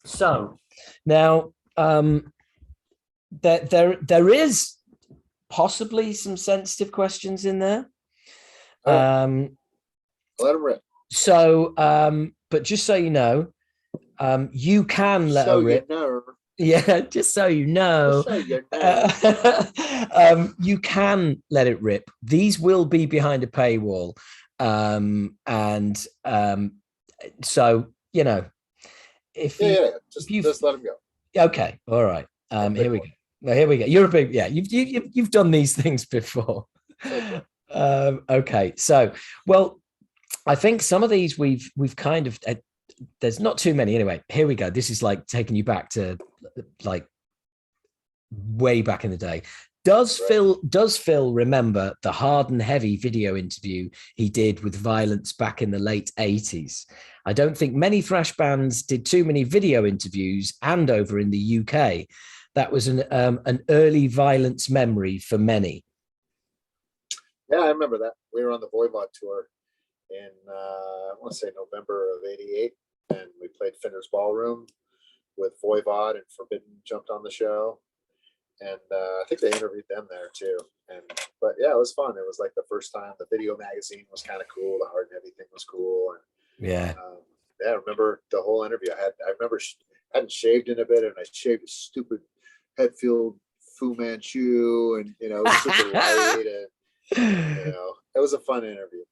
So now there is possibly some sensitive questions in there. Let them rip. So, but just so you know, you can let her rip. Yeah, just so you know. You can let it rip. These will be behind a paywall. So, you know, if just let them go. Okay, all right. Here we go. Well, here we go. You're a big, you've done these things before. Okay, so, well, I think some of these we've kind of there's not too many anyway. Here we go. This is like taking you back to like way back in the day. Does Phil remember the Hard and Heavy video interview he did with Vio-Lence back in the late 80s? I don't think many thrash bands did too many video interviews, and over in the UK. That was an early Vio-Lence memory for many. Yeah, I remember that. We were on the Voivod tour in, I want to say November of '88, and we played Finner's Ballroom with Voivod, and Forbidden jumped on the show. And I think they interviewed them there too. But yeah, it was fun. It was like the first time the video magazine was kind of cool. The Hard and Heavy thing was cool. And I remember the whole interview. I remember hadn't shaved in a bit, and I shaved a stupid Hetfield Fu Manchu, and you know, super light, and you know, it was a fun interview.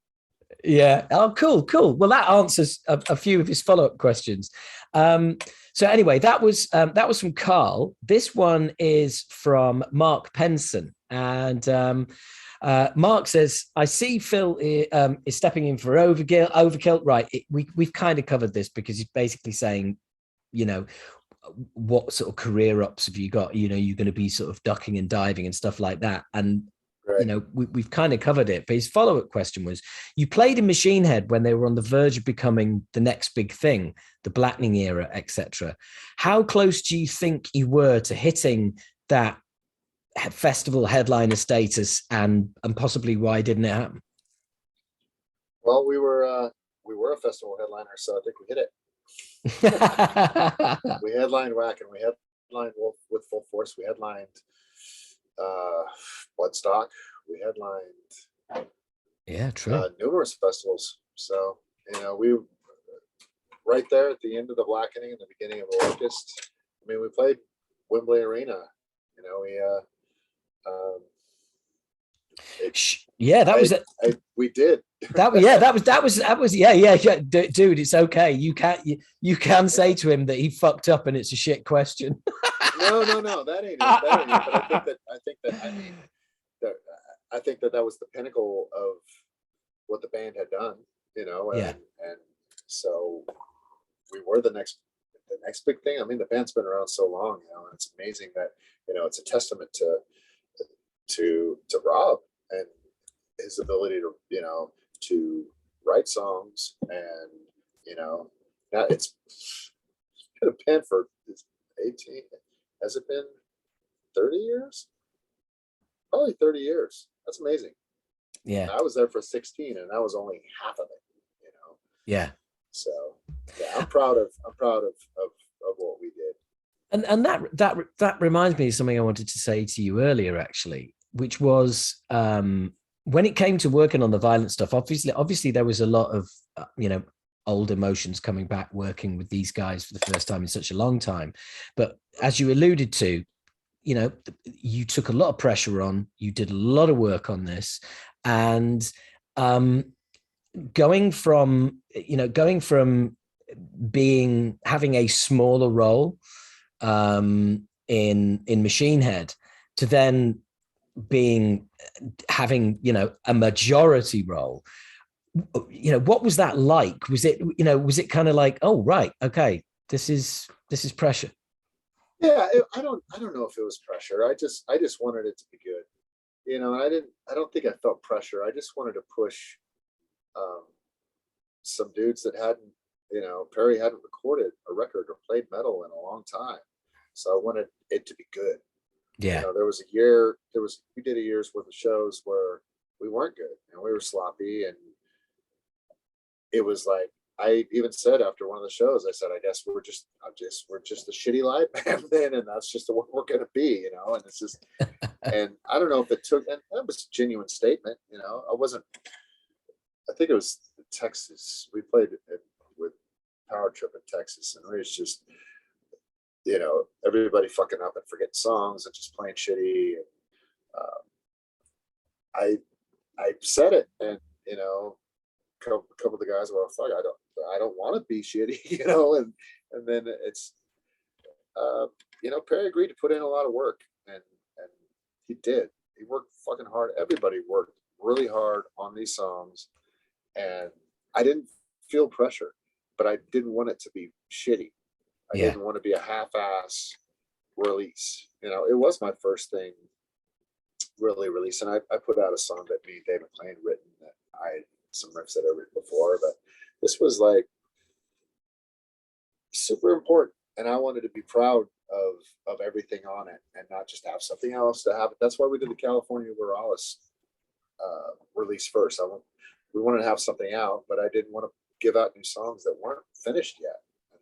Yeah. Oh, cool. Well, that answers a few of his follow-up questions. So anyway, that was from Carl. This one is from Mark Penson, and Mark says, "I see Phil is stepping in for Overkill. Overkill, right? We've kind of covered this because he's basically saying, you know, what sort of career ups have you got? You're going to be sort of ducking and diving and stuff like that, and Right. we've kind of covered it. But his follow-up question was, you played in Machine Head when they were on the verge of becoming the next big thing, the Blackening era, etc. How close do you think you were to hitting that festival headliner status, and possibly why didn't it happen? Well, we were a festival headliner, so I think we hit it. We headlined Whack, and we headlined Wolf with Full Force. We headlined Bloodstock. We headlined Yeah, true. numerous festivals. So we right there at the end of the Blackening and the beginning of Locust. I mean, we played Wembley Arena. We Yeah, that was we did. that was yeah, dude, it's okay. You can say to him that he fucked up and it's a shit question. No, that ain't it. That ain't it. But I think that was the pinnacle of what the band had done, Yeah. and so we were the next big thing. I mean, the band's been around so long, and it's amazing that it's a testament to Rob and his ability to write songs, and now it's been a band for 18. Has it been 30 years? Probably 30 years. That's amazing. Yeah. I was there for 16, and that was only half of it. Yeah. So yeah, I'm proud of what we did. And that reminds me of something I wanted to say to you earlier, actually, which was when it came to working on the violent stuff. Obviously, there was a lot of old emotions coming back working with these guys for the first time in such a long time. But as you alluded to, you took a lot of pressure on. You did a lot of work on this, and going from having a smaller role in Machine Head to then having a majority role. What was that like? Was it kind of like, oh right, okay, this is pressure? Yeah, I don't know if it was pressure. I just wanted it to be good. I don't think I felt pressure. I just wanted to push some dudes that hadn't, Perry hadn't recorded a record or played metal in a long time. So I wanted it to be good. Yeah. We did a year's worth of shows where we weren't good and we were sloppy, and it was like, I even said after one of the shows, I said, I guess we're just a shitty live band then, and that's just the way we're gonna be, and it's just and I don't know if it took, and that was a genuine statement, I think it was Texas. We played with Power Trip in Texas, and it was just everybody fucking up and forgetting songs and just playing shitty. And I said it, and a couple of the guys were, fuck, I don't want to be shitty, and then it's Perry agreed to put in a lot of work, and he did. He worked fucking hard. Everybody worked really hard on these songs, and I didn't feel pressure, but I didn't want it to be shitty. I didn't want to be a half-ass release. It was my first thing really released, and I put out a song that me and Dave McClain written, that I had some riffs that I written before, but this was like super important, and I wanted to be proud of everything on it and not just have something else to have it. That's why we did the California Rurales release first. We wanted to have something out, but I didn't want to give out new songs that weren't finished yet, and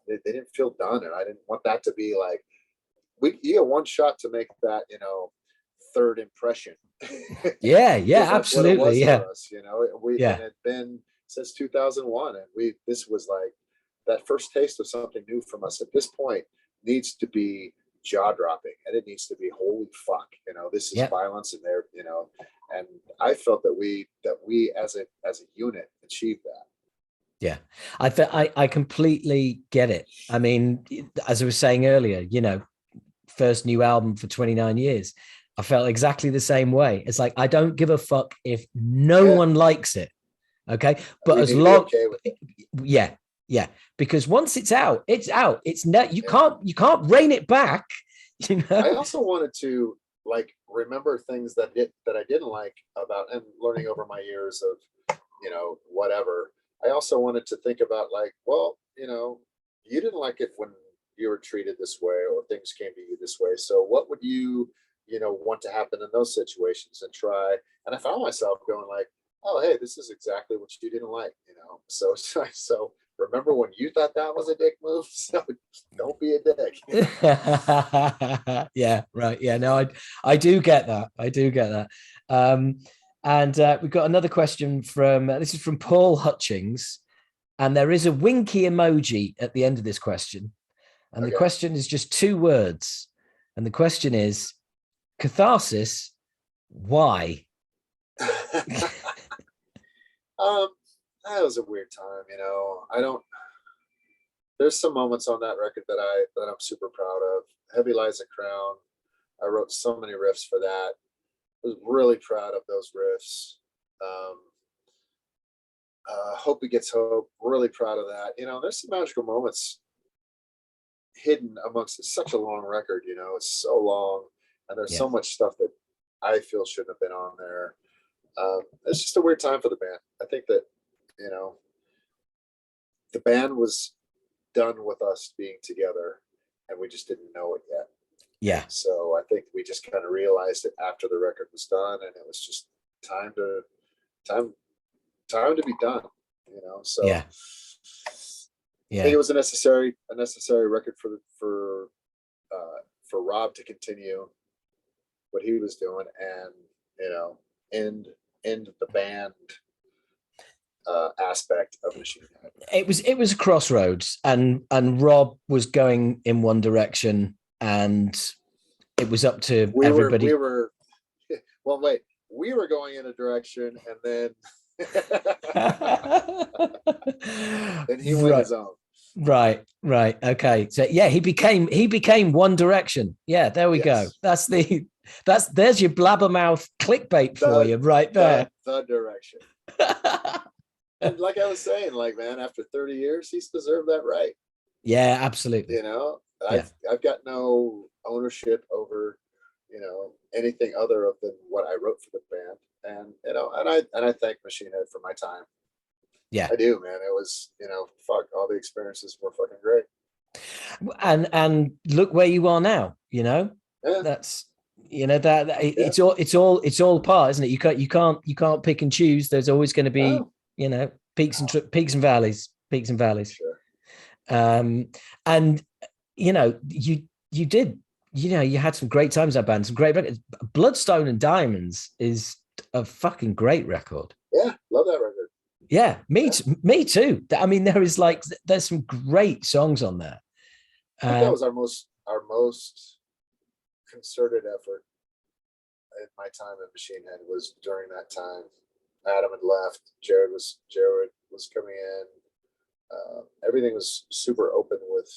they didn't feel done, and I didn't want that to be like, you get one shot to make that third impression. Yeah, absolutely. Yeah, us, and it had been since 2001, and this was like that first taste of something new from us. At this point, needs to be jaw dropping, and it needs to be holy fuck. This is violence, and and I felt that we as a unit achieved that. Yeah, I completely get it. I mean, as I was saying earlier, you know, first new album for 29 years. I felt exactly the same way. It's like, I don't give a fuck if no one likes it. Okay. But we as need to be long, okay with it. yeah, yeah. Because once it's out, it's out. It's not, you can't rein it back. You know? I also wanted to like remember things that I didn't like about, and learning over my years of, you know, whatever. I also wanted to think about like, well, you know, you didn't like it when you were treated this way or things came to you this way. So what would you, you know, want to happen in those situations and try? And I found myself going like, oh, hey, this is exactly what you didn't like, you know? So remember when you thought that was a dick move? So don't be a dick. Yeah, right. Yeah, no, I do get that. I do get that. And we've got another question from this is from Paul Hutchings, and there is a winky emoji at the end of this question. And the question is just 2 words. And the question is catharsis, why? That was a weird time, you know. There's some moments on that record that I'm super proud of. Heavy Lies a Crown. I wrote so many riffs for that. I was really proud of those riffs. Hope He Gets Hope. Really proud of that. You know, there's some magical moments hidden amongst such a long record. You know, it's so long, and there's so much stuff that I feel shouldn't have been on there. It's just a weird time for the band. I think that, you know, the band was done with us being together, and we just didn't know it yet. Yeah. So I think we just kind of realized it after the record was done, and it was just time to be done. You know, so yeah. I think it was a necessary record for Rob to continue what he was doing, and you know, end the band aspect of Machine Head. It was a crossroads, and Rob was going in one direction, and it was up to everybody. Well, wait, we were going in a direction, and then then he went his own. Right. Okay. So yeah, he became One Direction. Yeah, there we go. There's your blabbermouth clickbait for you right there. The direction. And like I was saying, like, man, after 30 years, he's deserved that right. Yeah, absolutely. You know, I've got no ownership over, you know, anything other than what I wrote for the band. And, you know, and I thank Machine Head for my time. Yeah, I do, man. It was, you know, all the experiences were fucking great. And look where you are now, you know. That's, you know, it's all part, isn't it? You can't pick and choose. There's always going to be, you know, peaks and valleys. Sure. And you know, you did, you know, you had some great times that band, some great records. Bloodstone and Diamonds is a fucking great record. Yeah, love that record. Yeah, me too. I mean, there's some great songs on there. I think that was our most concerted effort in my time at Machine Head was during that time. Adam had left. Jared was coming in. Everything was super open with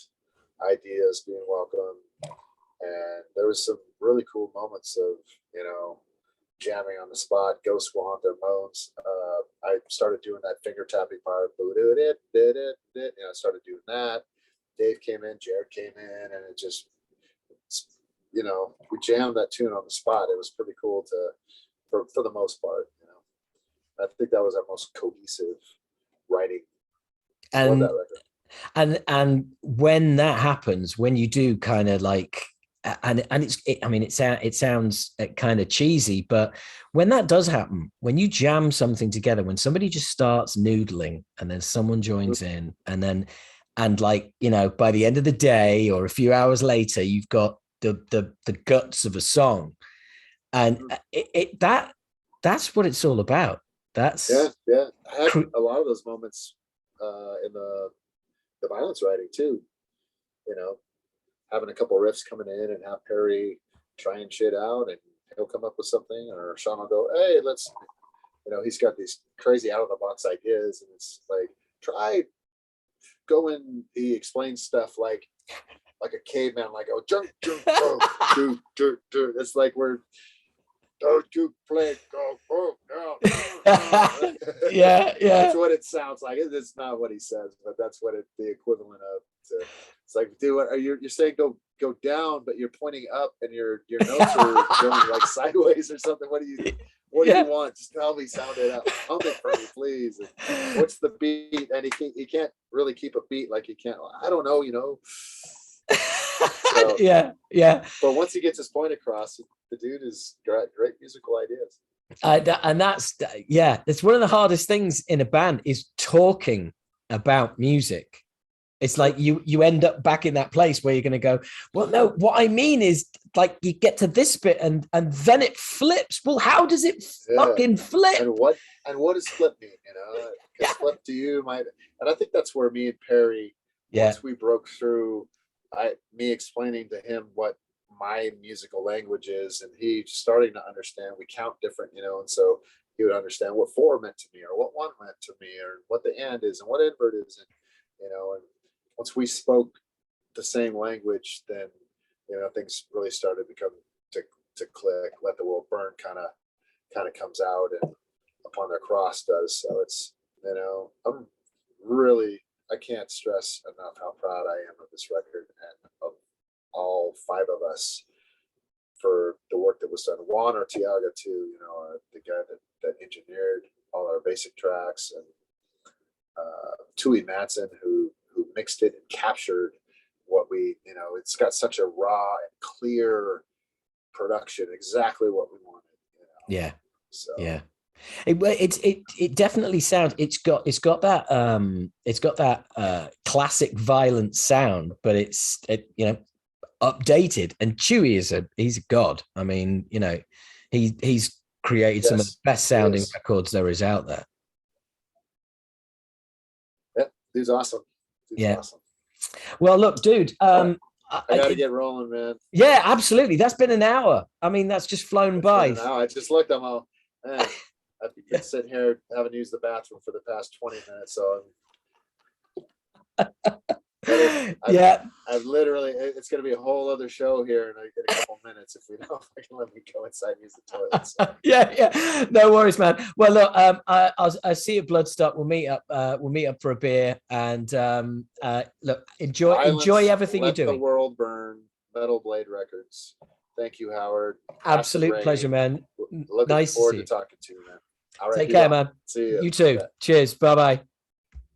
ideas being welcome, and there was some really cool moments of, you know, jamming on the spot. Ghosts Will Haunt Their Moans. I started doing that finger tapping part. You know, I started doing that. Dave came in, Jared came in, and it just, you know, we jammed that tune on the spot. It was pretty cool for the most part. You know, I think that was our most cohesive writing. And that record. And when that happens, when you do kind of like, and it sounds kind of cheesy, but when that does happen, when you jam something together, when somebody just starts noodling and then someone joins in, and like, you know, by the end of the day or a few hours later, you've got the guts of a song, and that's what it's all about. That's I had a lot of those moments in the Vio-Lence writing too. You know, having a couple riffs coming in and have Perry trying shit out, and he'll come up with something, or Sean will go, hey, let's, he's got these crazy out of the box ideas, and it's like, try going. He explains stuff like a caveman, like, oh, junk, junk, oh, dirt. It's like don't you play go no. Yeah. That's what it sounds like. It's not what he says, but that's what the equivalent of. It's like, dude, you're saying go down, but you're pointing up, and your notes are going like sideways or something. What do you want? Just tell me, sound it out. Hum it for me, please. And what's the beat? And he can't really keep a beat like he can't. I don't know. So, yeah. But once he gets his point across, the dude has got great musical ideas. And that's it's one of the hardest things in a band is talking about music. It's like you end up back in that place where you're going to go, well, no, what I mean is, like, you get to this bit and then it flips. Well, how does it fucking flip? And what does flip mean? Because flip to you might, and I think that's where me and Perry, once we broke through, me explaining to him what my musical language is, and he starting to understand. We count different, and so he would understand what 4 meant to me, or what 1 meant to me, or what the and is, and what invert is, and and once we spoke the same language, then things really started to come to click. Let the World Burn kind of comes out, and Upon Their Cross does. So it's I'm really, I can't stress enough how proud I am of this record and of all 5 of us for the work that was done. Juan Arteaga too, the guy that engineered all our basic tracks, and Tui Madsen who mixed it and captured what we, it's got such a raw and clear production, exactly what we wanted. Yeah. So yeah. It definitely sounds, it's got that classic violent sound, but it's updated. And Chewy he's a god. I mean, he's created some of the best sounding records there is out there. Yeah, he's awesome. Awesome. Well, look, dude, I gotta get rolling, man. Yeah, absolutely. That's been an hour. I mean, that's just flown by. I just looked, I'm all, man, I've been sitting here, haven't used the bathroom for the past 20 minutes, so I've literally, it's going to be a whole other show here in a couple minutes if we don't let me go inside and use the toilet. So. Yeah. No worries, man. Well, look, I'll see you at Bloodstock. We'll meet up for a beer, and look, enjoy everything you're doing. Let the World Burn. Metal Blade Records. Thank you, Howard. Absolute pleasure, man. Looking forward to talking to you, man. All right, take care, man. See you. You too. Cheers. Bye-bye.